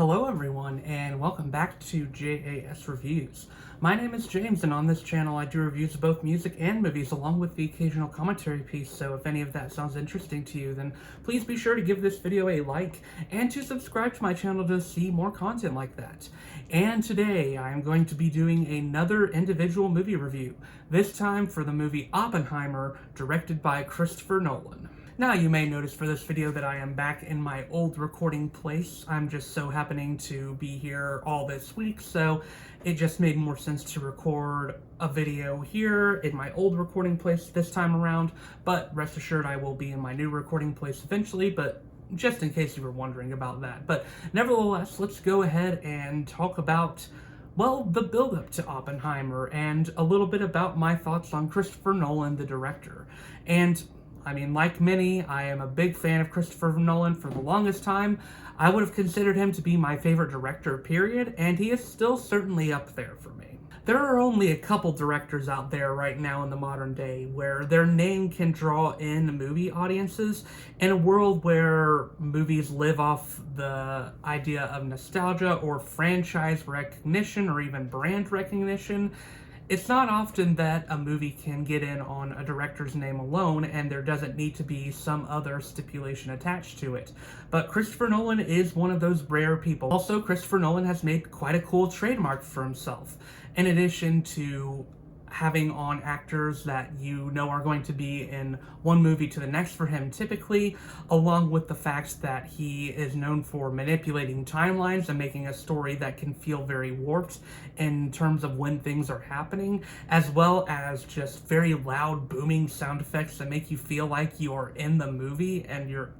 Hello everyone, and welcome back to JAS Reviews. My name is James, and on this channel I do reviews of both music and movies, along with the occasional commentary piece, so if any of that sounds interesting to you, then please be sure to give this video a like, and to subscribe to my channel to see more content like that. And today I am going to be doing another individual movie review, this time for the movie Oppenheimer, directed by Christopher Nolan. Now, you may notice for this video that I am back in my old recording place. I'm just so happening to be here all this week, so it just made more sense to record a video here in my old recording place this time around, but rest assured I will be in my new recording place eventually, but just in case you were wondering about that. But nevertheless, let's go ahead and talk about, well, the build-up to Oppenheimer and a little bit about my thoughts on Christopher Nolan, the director. And I mean, like many, I am a big fan of Christopher Nolan. For the longest time, I would have considered him to be my favorite director, period, and he is still certainly up there for me. There are only a couple directors out there right now in the modern day where their name can draw in movie audiences in a world where movies live off the idea of nostalgia or franchise recognition or even brand recognition. It's not often that a movie can get in on a director's name alone, and there doesn't need to be some other stipulation attached to it. But Christopher Nolan is one of those rare people. Also, Christopher Nolan has made quite a cool trademark for himself. In addition to having on actors that you know are going to be in one movie to the next for him typically, along with the fact that he is known for manipulating timelines and making a story that can feel very warped in terms of when things are happening, as well as just very loud booming sound effects that make you feel like you're in the movie and you're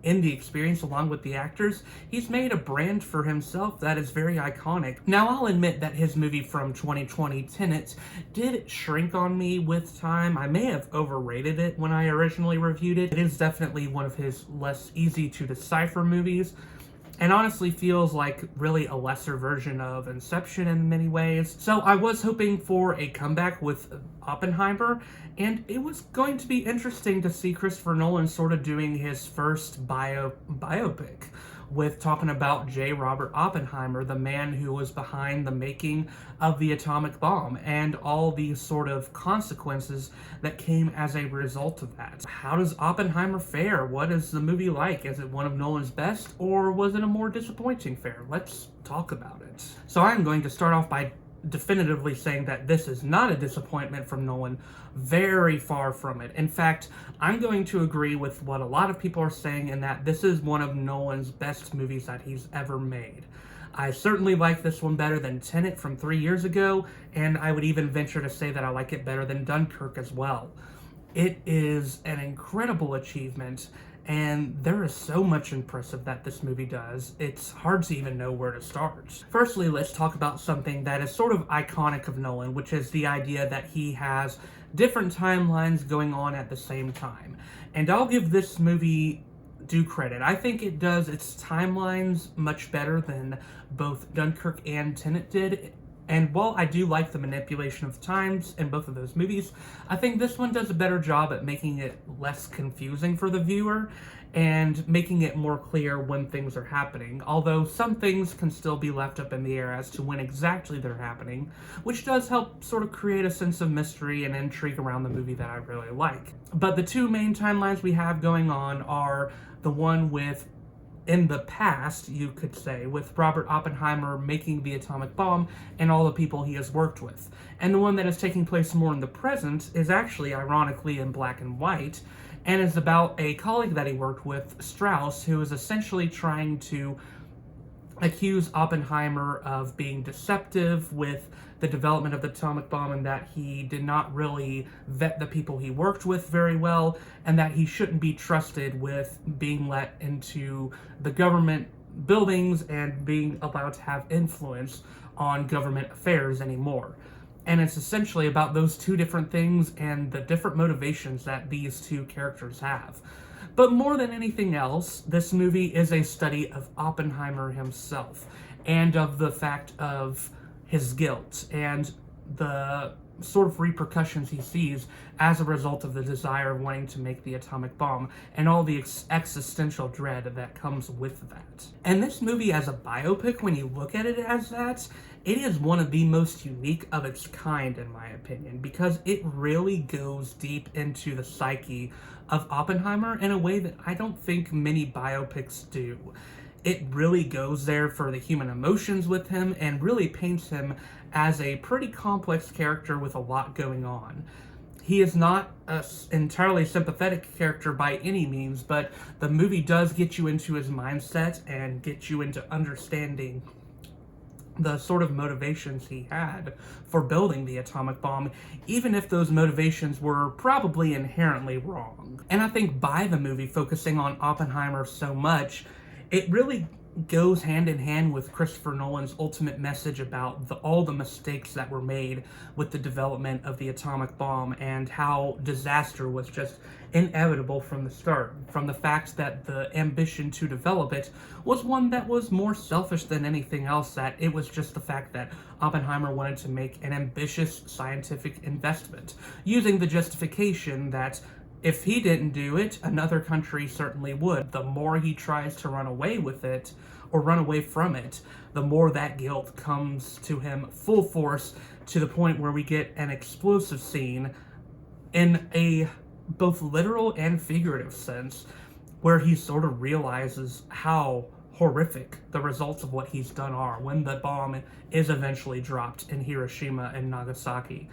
in the experience along with the actors. He's made a brand for himself that is very iconic. Now, I'll admit that his movie from 2020, Tenet, did shrink on me with time. I may have overrated it when I originally reviewed it. It is definitely one of his less easy to decipher movies, and honestly feels like really a lesser version of Inception in many ways. So I was hoping for a comeback with Oppenheimer, and it was going to be interesting to see Christopher Nolan sort of doing his first biopic with talking about J. Robert Oppenheimer, the man who was behind the making of the atomic bomb and all these sort of consequences that came as a result of that. How does Oppenheimer fare? What is the movie like? Is it one of Nolan's best, or was it a more disappointing fare? Let's talk about it. So I'm going to start off by definitively saying that this is not a disappointment from Nolan. Very far from it. In fact, I'm going to agree with what a lot of people are saying in that this is one of Nolan's best movies that he's ever made. I certainly like this one better than Tenet from 3 years ago, and I would even venture to say that I like it better than Dunkirk as well. It is an incredible achievement, and there is so much impressive that this movie does, it's hard to even know where to start. Firstly, let's talk about something that is sort of iconic of Nolan, which is the idea that he has different timelines going on at the same time. And I'll give this movie due credit. I think it does its timelines much better than both Dunkirk and Tenet did. And while I do like the manipulation of times in both of those movies, I think this one does a better job at making it less confusing for the viewer and making it more clear when things are happening, although some things can still be left up in the air as to when exactly they're happening, which does help sort of create a sense of mystery and intrigue around the movie that I really like. But the two main timelines we have going on are the one with, in the past, you could say, with Robert Oppenheimer making the atomic bomb and all the people he has worked with. And the one that is taking place more in the present is actually, ironically, in black and white, and is about a colleague that he worked with, Strauss, who is essentially trying to accuse Oppenheimer of being deceptive with the development of the atomic bomb, and that he did not really vet the people he worked with very well, and that he shouldn't be trusted with being let into the government buildings and being allowed to have influence on government affairs anymore. And it's essentially about those two different things and the different motivations that these two characters have. But more than anything else, this movie is a study of Oppenheimer himself and of the fact of his guilt and the sort of repercussions he sees as a result of the desire of wanting to make the atomic bomb and all the existential dread that comes with that. And this movie as a biopic, when you look at it as that, it is one of the most unique of its kind, in my opinion, because it really goes deep into the psyche of Oppenheimer in a way that I don't think many biopics do. It really goes there for the human emotions with him and really paints him as a pretty complex character with a lot going on. He is not an entirely sympathetic character by any means, but the movie does get you into his mindset and get you into understanding the sort of motivations he had for building the atomic bomb, even if those motivations were probably inherently wrong. And I think by the movie focusing on Oppenheimer so much, it really goes hand in hand with Christopher Nolan's ultimate message about all the mistakes that were made with the development of the atomic bomb and how disaster was just inevitable from the start, from the fact that the ambition to develop it was one that was more selfish than anything else, that it was just the fact that Oppenheimer wanted to make an ambitious scientific investment, using the justification that if he didn't do it, another country certainly would. The more he tries to run away with it, or run away from it, the more that guilt comes to him full force, to the point where we get an explosive scene in a both literal and figurative sense, where he sort of realizes how horrific the results of what he's done are when the bomb is eventually dropped in Hiroshima and Nagasaki.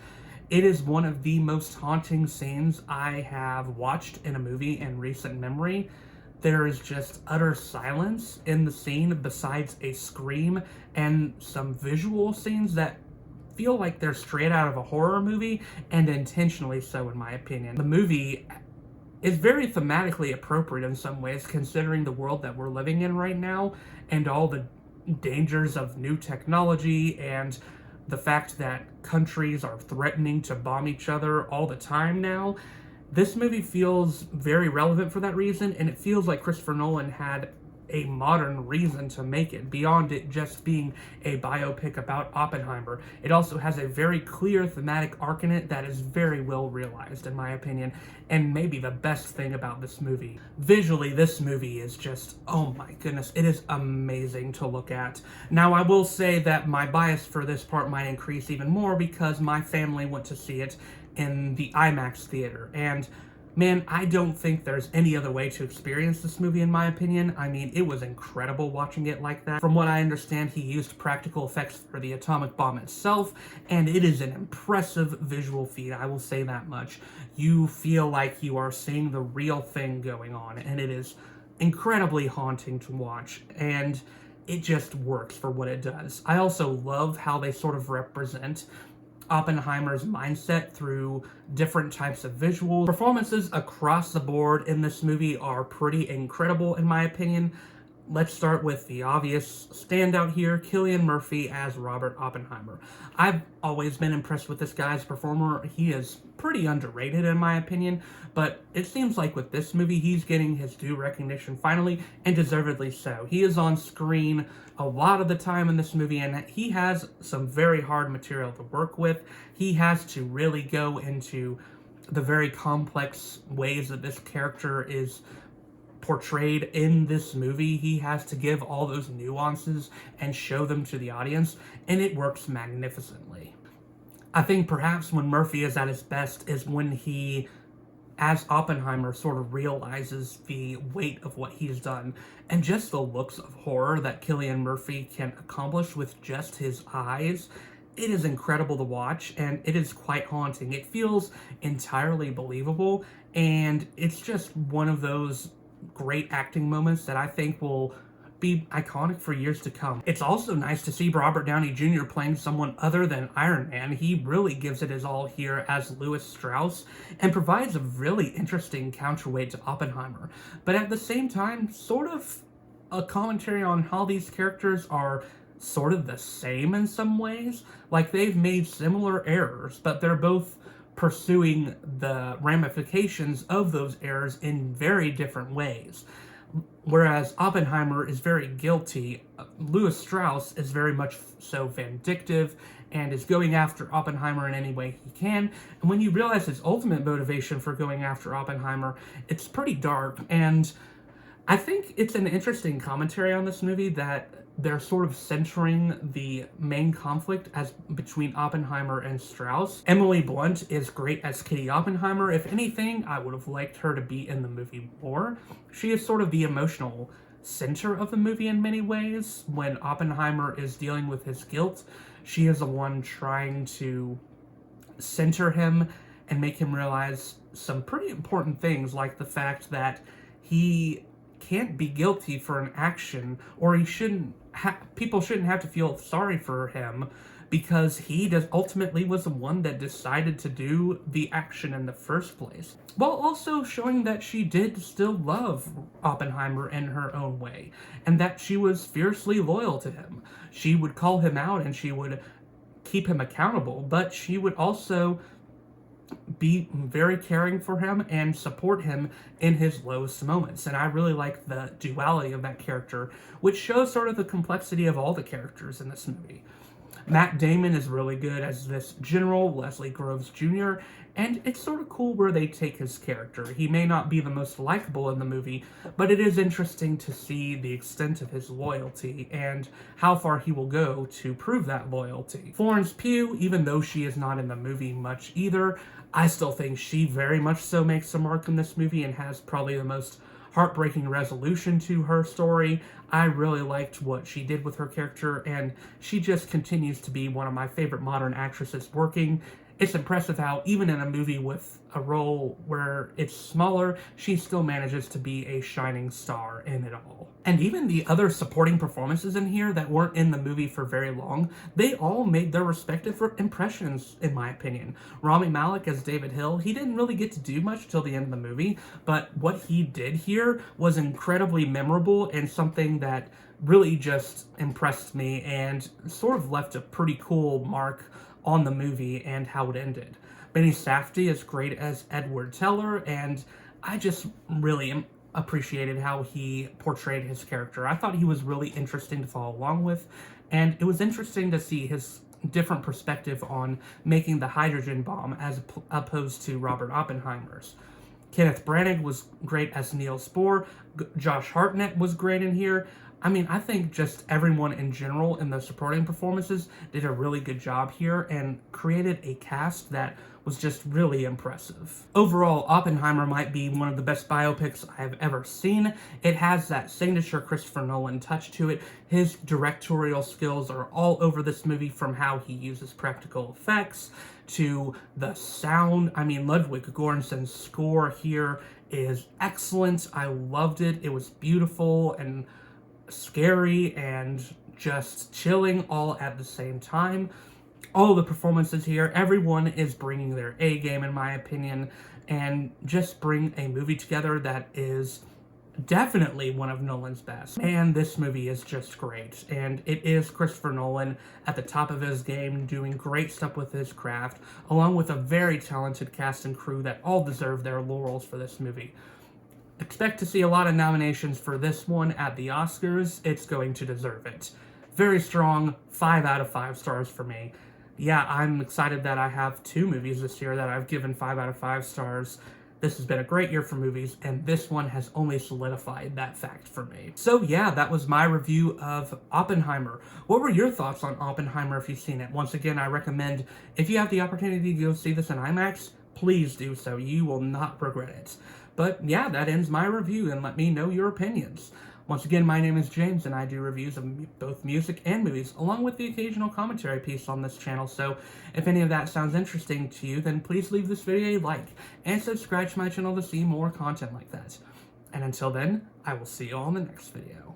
It is one of the most haunting scenes I have watched in a movie in recent memory. There is just utter silence in the scene besides a scream and some visual scenes that feel like they're straight out of a horror movie, and intentionally so, in my opinion. The movie is very thematically appropriate in some ways, considering the world that we're living in right now and all the dangers of new technology and the fact that countries are threatening to bomb each other all the time now. This movie feels very relevant for that reason, and it feels like Christopher Nolan had a modern reason to make it, beyond it just being a biopic about Oppenheimer. It also has a very clear thematic arc in it that is very well realized, in my opinion, and maybe the best thing about this movie. Visually, this movie is just, oh my goodness, it is amazing to look at. Now, I will say that my bias for this part might increase even more because my family went to see it in the IMAX theater, and man, I don't think there's any other way to experience this movie, in my opinion. I mean, it was incredible watching it like that. From what I understand, he used practical effects for the atomic bomb itself, and it is an impressive visual feat, I will say that much. You feel like you are seeing the real thing going on, and it is incredibly haunting to watch, and it just works for what it does. I also love how they sort of represent Oppenheimer's mindset through different types of visuals. Performances across the board in this movie are pretty incredible, in my opinion. Let's start with the obvious standout here, Cillian Murphy as Robert Oppenheimer. I've always been impressed with this guy as a performer. He is pretty underrated, in my opinion, but it seems like with this movie, he's getting his due recognition finally, and deservedly so. He is on screen a lot of the time in this movie, and he has some very hard material to work with. He has to really go into the very complex ways that this character is portrayed in this movie. He has to give all those nuances and show them to the audience, and it works magnificently. I think perhaps when Murphy is at his best is when he, as Oppenheimer, sort of realizes the weight of what he's done, and just the looks of horror that Cillian Murphy can accomplish with just his eyes. It is incredible to watch, and it is quite haunting. It feels entirely believable, and it's just one of those great acting moments that I think will be iconic for years to come. It's also nice to see Robert Downey Jr. playing someone other than Iron Man. He really gives it his all here as Louis Strauss and provides a really interesting counterweight to Oppenheimer, but at the same time, sort of a commentary on how these characters are sort of the same in some ways. Like, they've made similar errors, but they're both pursuing the ramifications of those errors in very different ways. Whereas Oppenheimer is very guilty, Louis Strauss is very much so vindictive and is going after Oppenheimer in any way he can. And when you realize his ultimate motivation for going after Oppenheimer, it's pretty dark. And I think it's an interesting commentary on this movie that they're sort of centering the main conflict as between Oppenheimer and Strauss. Emily Blunt is great as Kitty Oppenheimer. If anything, I would have liked her to be in the movie more. She is sort of the emotional center of the movie in many ways. When Oppenheimer is dealing with his guilt, she is the one trying to center him and make him realize some pretty important things, like the fact that he can't be guilty for an action, or he shouldn't people shouldn't have to feel sorry for him, because he ultimately was the one that decided to do the action in the first place, while also showing that she did still love Oppenheimer in her own way, and that she was fiercely loyal to him. She would call him out and she would keep him accountable, but she would also be very caring for him and support him in his lowest moments. And I really like the duality of that character, which shows sort of the complexity of all the characters in this movie. Matt Damon is really good as this General Leslie Groves Jr., and it's sort of cool where they take his character. He may not be the most likable in the movie, but it is interesting to see the extent of his loyalty and how far he will go to prove that loyalty. Florence Pugh, even though she is not in the movie much either, I still think she very much so makes a mark in this movie and has probably the most heartbreaking resolution to her story. I really liked what she did with her character, and she just continues to be one of my favorite modern actresses working. It's impressive how, even in a movie with a role where it's smaller, she still manages to be a shining star in it all. And even the other supporting performances in here that weren't in the movie for very long, they all made their respective impressions, in my opinion. Rami Malek as David Hill, he didn't really get to do much till the end of the movie, but what he did here was incredibly memorable and something that really just impressed me and sort of left a pretty cool mark on the movie and how it ended. Benny Safdie is great as Edward Teller, and I just really appreciated how he portrayed his character. I thought he was really interesting to follow along with, and it was interesting to see his different perspective on making the hydrogen bomb as opposed to Robert Oppenheimer's. Kenneth Branagh was great as Niels Bohr. Josh Hartnett was great in here. I mean, I think just everyone in general in the supporting performances did a really good job here and created a cast that was just really impressive. Overall, Oppenheimer might be one of the best biopics I've ever seen. It has that signature Christopher Nolan touch to it. His directorial skills are all over this movie, from how he uses practical effects to the sound. I mean, Ludwig Göransson's score here is excellent. I loved it. It was beautiful and scary and just chilling all at the same time. All the performances here, everyone is bringing their A game, in my opinion, and just bring a movie together that is definitely one of Nolan's best. And this movie is just great, and it is Christopher Nolan at the top of his game, doing great stuff with his craft, along with a very talented cast and crew that all deserve their laurels for this movie. Expect to see a lot of nominations for this one at the Oscars. It's going to deserve it. Very strong, 5 out of 5 stars for me. Yeah, I'm excited that I have 2 movies this year that I've given 5 out of 5 stars. This has been a great year for movies, and this one has only solidified that fact for me. So yeah, that was my review of Oppenheimer. What were your thoughts on Oppenheimer if you've seen it? Once again, I recommend, if you have the opportunity to go see this in IMAX, please do so. You will not regret it. But yeah, that ends my review, and let me know your opinions. Once again, my name is James, and I do reviews of both music and movies, along with the occasional commentary piece on this channel. So if any of that sounds interesting to you, then please leave this video a like, and subscribe to my channel to see more content like that. And until then, I will see you all in the next video.